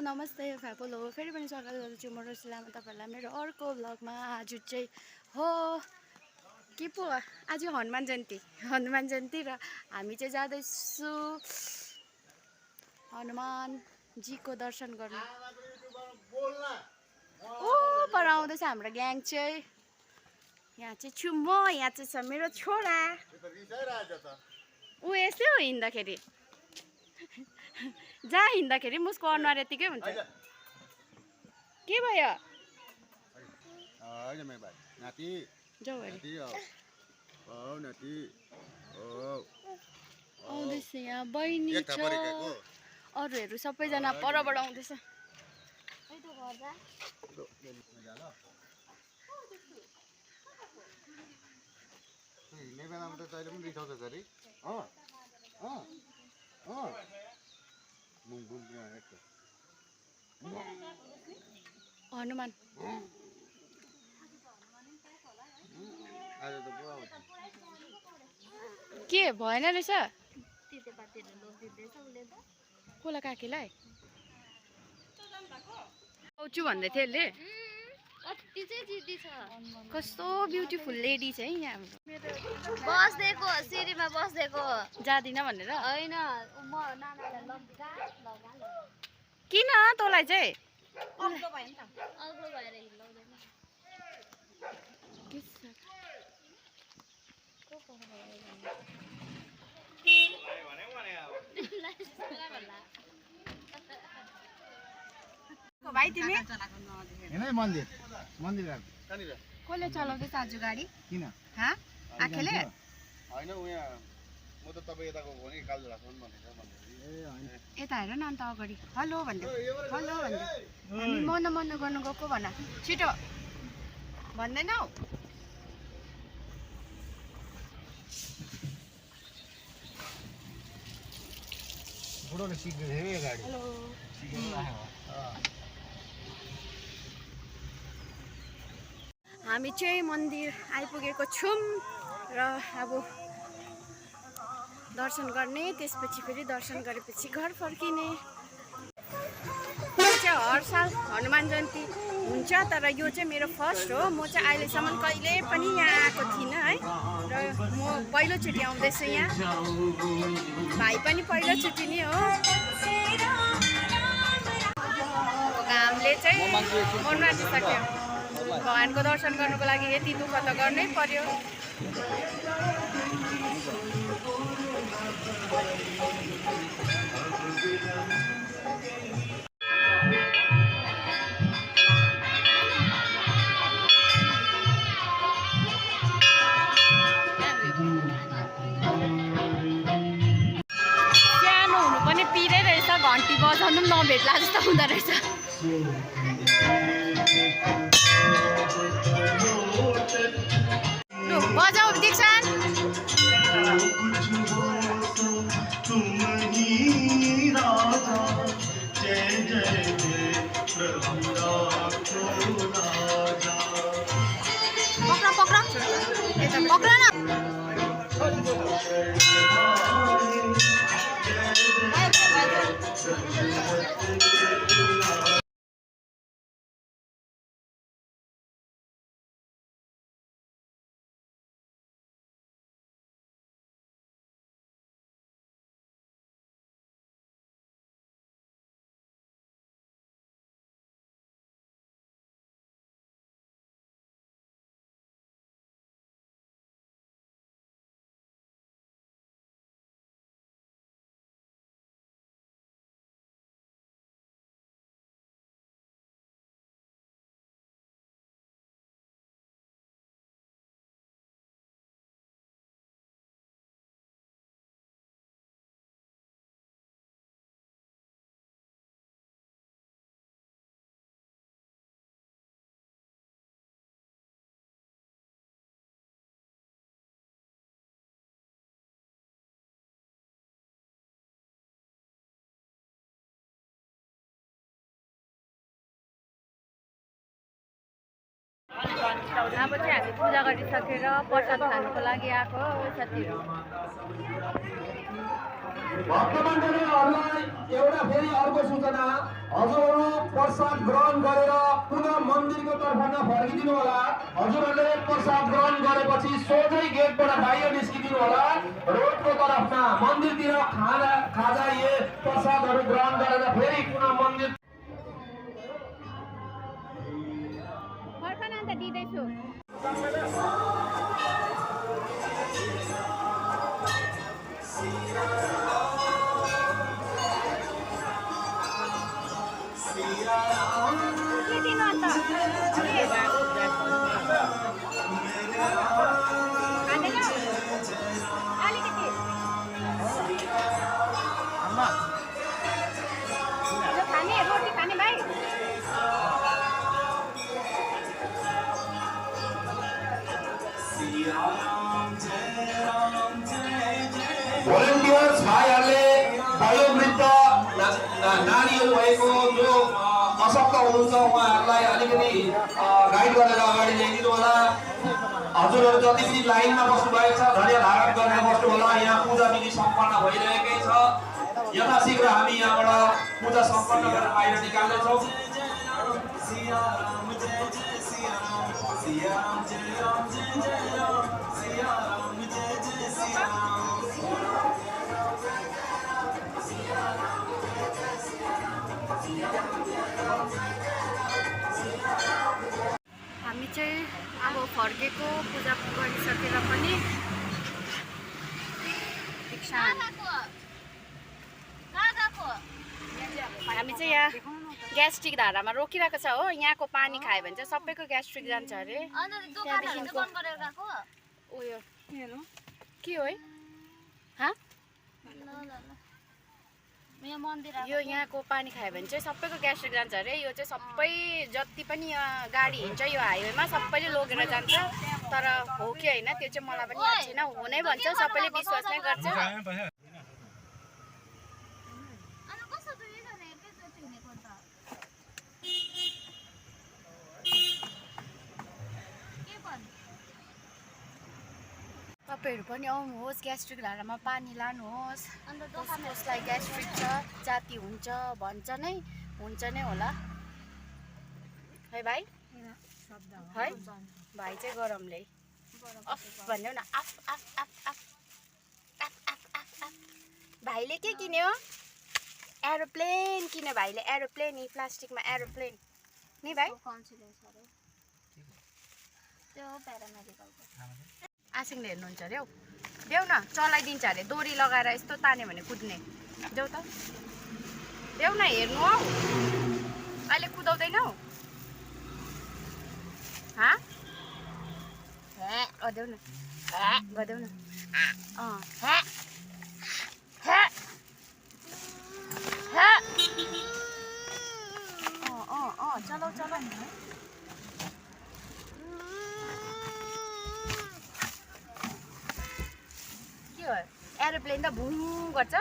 नमस्ते फ्यापोलो फेरि पनि स्वागत गर्छु म रसिलामा तपाईहरुलाई मेरो अर्को भ्लगमा। आज चाहिँ हो के पो आज हनुमान जयन्ती र हामी चाहिँ जाँदैछु हनुमान जीको दर्शन गर्न। ओ पर आउँदैछ हाम्रो ग्याङ चाहिँ। यहाँ चाहिँ छु म, यहाँ चाहिँ छ मेरो छोरा। ऊ यस्तै हो हिँड्दाखेरि, जहाँ हिँड्दाखेरि मुसको अनुहार यतिकै हुन्छ। के भयो? आउँदैछ यहाँ बहिनी छ, अरूहरू सबैजना परबाट आउँदैछ। हनुमान के भएन रहेछ कोला काकीलाई आउँछु भन्दै थियो यसले। कस्तो ब्युटिफुल लेडी छ है यहाँ बस्देको सिँढीमा बस्देको जादिन भनेर हैन। म नानालाई किन तँलाई चाहिँ अग्लो भयो नि त, अग्लो भएर हिँड्दैन। भाइ तिमी हेर्नै मन्दिर कसले चलाउँदैछ आज गाडी? किन आँखेले हैन उ यहाँ म त तपाई यताको हो नि कालजोडासम्म भनेको मन्दिर। ए हैन यता हेर न अन्त अगाडि हेलो भन्दै हामी मन गर्नु गएको भन छिटो भन्दैनौ। बुढोले सिक्दै थियो यो गाडी। हेलो हामी चाहिँ मन्दिर आइपुगेको छौँ र अब दर्शन गर्ने, त्यसपछि फेरि दर्शन गरेपछि घर फर्किने। यो चाहिँ हर साल हनुमान जयन्ती हुन्छ, तर यो चाहिँ मेरो फर्स्ट हो। म चाहिँ अहिलेसम्म कहिले पनि यहाँ आएको थिइनँ है, र म पहिलोचोटि आउँदैछु यहाँ। भाइ पनि पहिलोचोटि नै हो। घामले चाहिँ मन राखिसक्यो। भगवानको दर्शन गर्नुको लागि यति दुःख त गर्नै पर्यो। सानो हुनु पनि पिरै रहेछ, घन्टी बजाउनु पनि नभेट्ला जस्तो हुँदो रहेछ। बजाऊ दीक्षान। पक्रा यता पक्रा न। अब चाहिँ हामी पूजा गरिसकेर प्रसाद खानुको लागि आएको हो साथीहरु। भक्तमण्डलीहरुलाई एउटा फेरि अर्को सूचना, हजुरहरु प्रसाद ग्रहण गरेर पुनः मन्दिरको तर्फमा फर्किदिनु होला। हजुरहरूले प्रसाद ग्रहण गरेपछि सोझै गेटबाट बाहिर निस्किदिनु होला। रोडको तर्फमा मन्दिरतिर खाजा प्रसादहरू ग्रहण गरेर फेरि पुनः मन्दिर फर्कन अन्त दिँदैछु। के दिनु अन्त? खाँदैन? अलिकति यो खाने रोटी खाने भाइ? भोलिन्टियर्स भाइहरूले वयोवृद्ध नानीहरू भएको जो अशक्त हुनुहुन्छ उहाँहरूलाई अलिकति गाइड गरेर अगाडि ल्याइदिनु होला। हजुरहरू जति पनि लाइनमा बस्नु भएको छ धैर्य धारण गरेर बस्नु होला। यहाँ पूजा विधि सम्पन्न भइरहेकै छ। यथाशीघ्र हामी यहाँबाट पूजा सम्पन्न गरेर बाहिर निकाल्नेछौँ। हामी चाहिँ अब फर्केको पूजा गरिसकेर पनि हामी चाहिँ यहाँ ग्यास्ट्रिक धारामा रोकिरहेको छ हो। यहाँको पानी खायो भने चाहिँ सबैको ग्यास्ट्रिक जान्छ अरे। उयो के हो है? यो यहाँको पानी खायो भने चाहिँ सबैको ग्यास्ट्रिक जान्छ अरे। यो चाहिँ सबै जति पनि यहाँ गाडी हिँड्छ यो हाइवेमा सबैले लगेर जान्छ। तर हो कि होइन त्यो चाहिँ मलाई पनि याद छैन। हुनै भन्छ, सबैले विश्वास नै गर्छ। तपाईँहरू पनि आउनुहोस्, ग्यास्ट्रिक धारामा पानी लानुहोस्। कसलाई ग्यास्ट्रिक छ, जाती हुन्छ भन्छ नै हुन्छ नै होला है भाइ? है भाइ चाहिँ गरमले अफ भन्यो न। Of of of of of of of of. भाइले के किन्यो? एरोप्लेन किन्यो भाइले। एरोप्लेन, यी प्लास्टिकमा एरोप्लेन नि भाइ? आसिङले हेर्नुहुन्छ अरे हौ। देऊ न, चलाइदिन्छ अरे। डोरी लगाएर यस्तो तान्यो भने कुद्ने। देऊ त, देऊ न, हेर्नु हौ। अहिले कुदाउँदैनौ? देऊ न, गरिदेऊ न। चलाउ चलाउ। एरोप्लेन त भुङ गर्छ।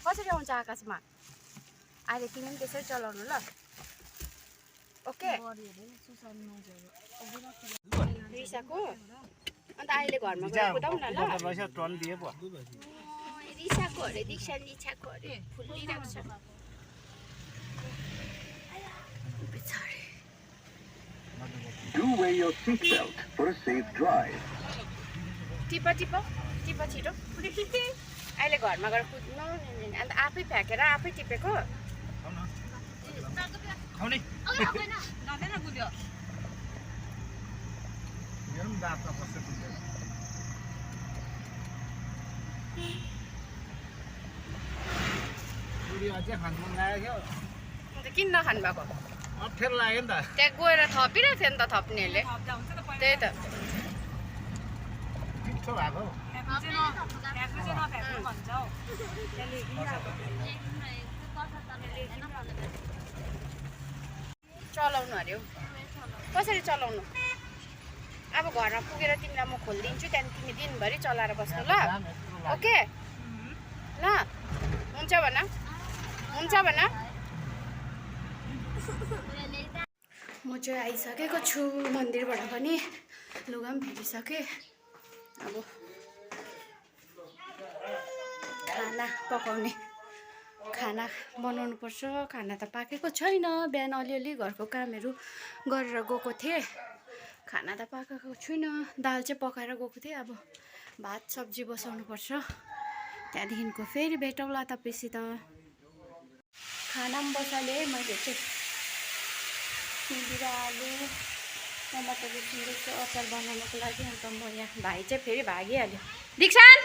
कसरी आउँछ आकाशमा? अहिले तिमी पनि त्यसरी चलाउनु ल। ओके रिसाको? अन्त अहिले घरमा गएर कुदाउँ न ल। रिसाको अरे, दीक्षा रिसाको अरे, फुलिरहेको छ पछाडि। Do wear your seatbelt for a safe drive. Tip tip tip छिटो। अहिले घरमा गएर कुद्नु। अन्त आफै फ्याँकेर आफै टिपेको। अन्त किन नखानु भएको? अप्ठ्यारो लाग्यो नि त। त्यहाँ गएर थपिरहेको थियो नि त थप्नेहरूले। त्यही त मिठो भएको। चलाउनु अरे हौ। कसरी चलाउनु? अब घरमा पुगेर तिमीलाई म खोलिदिन्छु, त्यहाँदेखि तिमी दिनभरि चलाएर बस्नु ल। ओके ल, हुन्छ भन, हुन्छ भन। म चाहिँ आइसकेको छु मन्दिरबाट पनि। लुगा पनि फेरिसकेँ। अब खाना पकाउने खाना बनाउनु पर्छ। खाना त पाकेको छैन, बिहान अलिअलि घरको कामहरू गरेर गएको थिएँ। खाना त पाकेको छुइनँ, दाल चाहिँ पकाएर गएको थिएँ। अब भात सब्जी बसाउनु पर्छ, त्यहाँदेखिको फेरि भेटौँला तपाईँसित। खाना पनि बसालेँ मैले चाहिँ, सिमी र आलु टमाटर सुन्दैछु अचार बनाउनको लागि। अन्त म यहाँ भाइ चाहिँ फेरि भागिहाल्यो। दीक्षान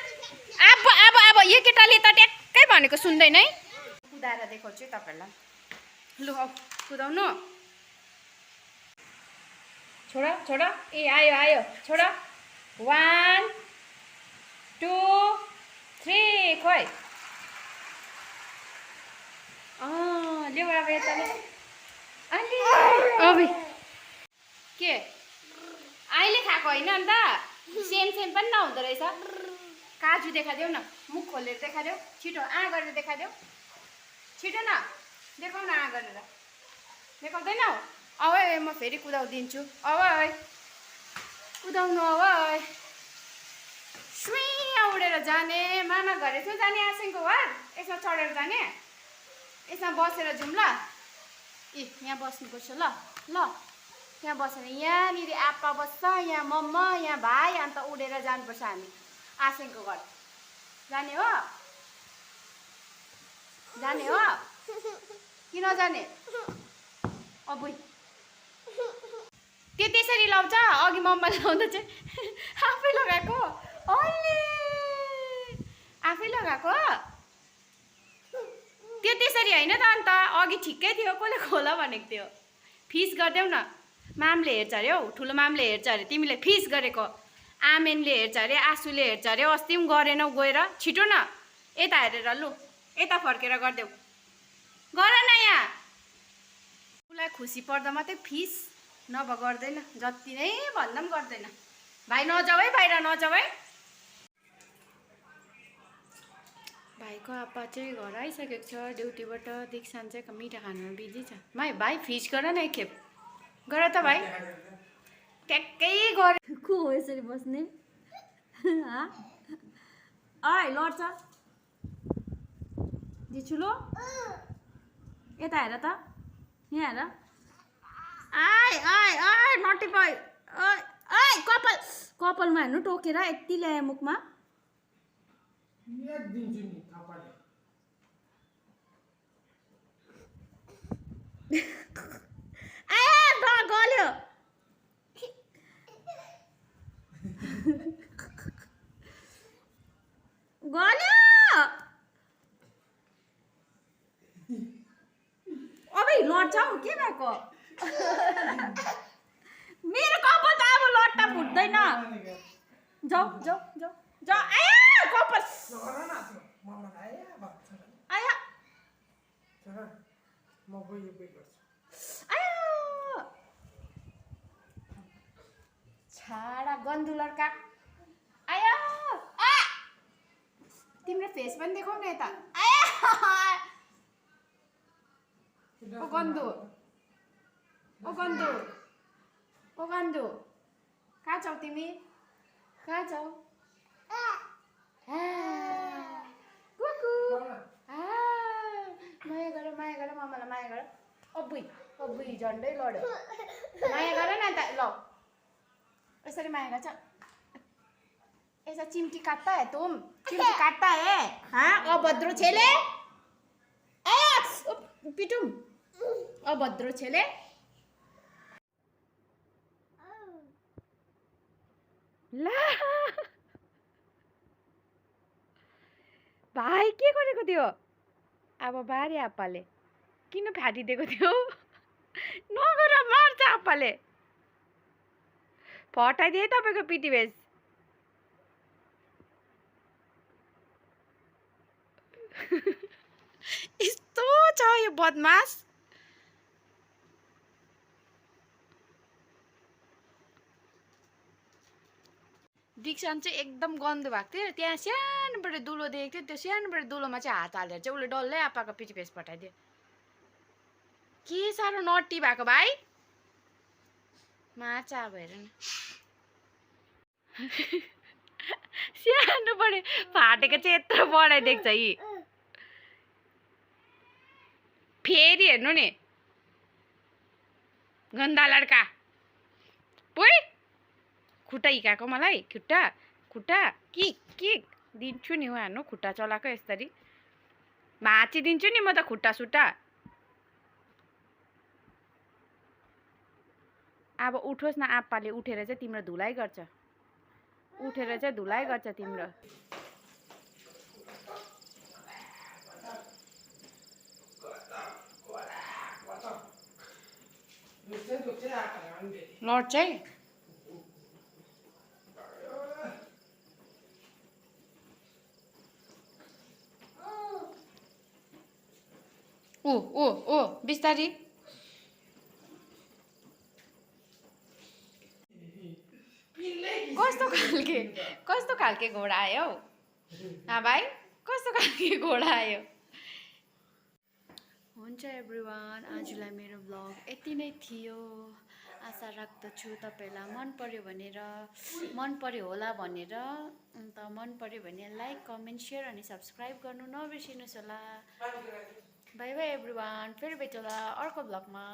अब अब अब यो केटाले त ट्याक्कै भनेको सुन्दैन है। कुदाएर देखाउँछु तपाईँहरूलाई। लु अब कुदाउनु, छोड छोड। ए आयो आयो, छोड। 1 2 3 खोइ। ल्याउ अब यताले अलि अब के अहिले खाएको होइन अन्त सेम सेम पनि नहुँदो रहेछ। काजु देखाइदेऊ न, मुख खोलेर देखाइदेऊ, छिटो गरेर देखाइदेऊ, छिटो न देखाउ न गरेर। देखाउँदैनौ? अब म फेरि कुदाउदिन्छु। अब कुदाउनु। अब सुई उडेर जाने, मामा घर यसो जाने, आसिङको घर यसमा चढेर जाने, यसमा बसेर जाउँ ल। यहाँ बस्नुपर्छ ल। ल त्यहाँ बसेर यहाँनिर आप्पा बस्छ, यहाँ मम्मा, यहाँ भाइ, अन्त उडेर जानुपर्छ हामी आसिङको घर। जाने हो? जाने हो कि नजाने? अब त्यो त्यसरी लाउँछ। अघि मम्माले लाउँदा चाहिँ आफै लगाएको, अलि आफै लगाएको त्यो त्यसरी होइन त। अन्त अघि ठिकै थियो, कसले खोला भनेको थियो। फिस गरिदेऊ न, मामले हेर्छ अरे हौ, ठुलो मामले हेर्छ अरे, तिमीले फिस गरेको। आमेनले हेर्छ अरे, आँसुले हेर्छ अरे, अस्ति पनि गरेनौ गएर। छिटो न यता हेरेर, लु यता फर्केर गरिदेऊ, गर न। यहाँ उसलाई खुसी पर्दा मात्रै फिस, नभए गर्दैन। जति नै भन्दा पनि गर्दैन। भाइ नजाऊ है, बाहिर नजाऊ है। भाइको आप्पा चाहिँ घर आइसकेको छ ड्युटीबाट। दीक्षान चाहिँ मिठा खानुमा बिजी छ। भाइ फिस गर न एकखेप, गर त भाइ। ट्याक्कै गरे को हो यसरी बस्ने? लड्छ दिचुलो। यता हेर त, यहाँ हेर। नटी बोय। कपालमा हेर्नु, टोकेर यति ल्याए मुखमा। गल्यो। गल्यो। अब लड्छ हौ, के भएको? मेरो कपाल त अब लट्टा फुट्दैन। जाऊ जाऊ जाऊ जाऊ। कपाल छाडा गन्धु लड्का। तिम्रो फेस पनि देखाउ न यता। ओ गन्धु, ओ गन्धु, ओ गन्धु, कहाँ छौ तिमी? कहाँ छौ? कुकु। माया गर, माया गर, मामालाई माया गर। अबुई झन्डै लड्यो। माया गर न त। ल यसरी माया गर्छ। ऐसा चिमटी काटता है तुम? चिमटी काटता है? हाँ अभद्रो छेले। पिटुम अभद्रो छेले। ला भाइ के गरेको थियो? अब बारे आप्पाले किन फ्याटिदिएको थियो? नगर, मार्छ आप्पाले। फटाइदिए तपाईँको पिटी भेज। यस्तो छ यो बदमास। दीक्षान चाहिँ एकदम गन्धु भएको थियो। त्यहाँ सानोबाट दुलो देखेको थियो, त्यो सानोबाट दुलोमा चाहिँ हात हालेर चाहिँ उसले डल्लै आप्पाको पिटी भेज पठाइदियो। के साह्रो नटी भएको भाइ। माछा अब हेर न। सानोबाट फाटेको चाहिँ यत्रो बढाइदिएको छ यी। फेरि हेर्नु नि गन्दा लड्का पुइ खुट्टा हिकाएको मलाई खुट्टा खुट्टा किक दिन्छु नि उहाँहरू खुट्टा चलाएको यसरी भाँचिदिन्छु नि म त खुट्टा सुट्टा अब उठोस् न आप्पाले उठेर चाहिँ तिम्रो धुलाइ गर्छ उठेर चाहिँ धुलाइ गर्छ तिम्रो लड चाहिँ ओ बिस्तारी कस्तो खालके घोडा आयो भाइ कस्तो खालके घोडा आयो हुन्छ एभ्रिवान आजलाई मेरो ब्लग यति नै थियो आशा राख्दछु तपाईहरुलाई मन पर्यो होला भनेर अन्त मन पर्यो भने लाइक कमेन्ट शेयर अनि सब्स्क्राइब गर्नु नबिर्सिनुस् होला बाइ बाइ एभ्रिवान फेरि भेटौँला अर्को ब्लगमा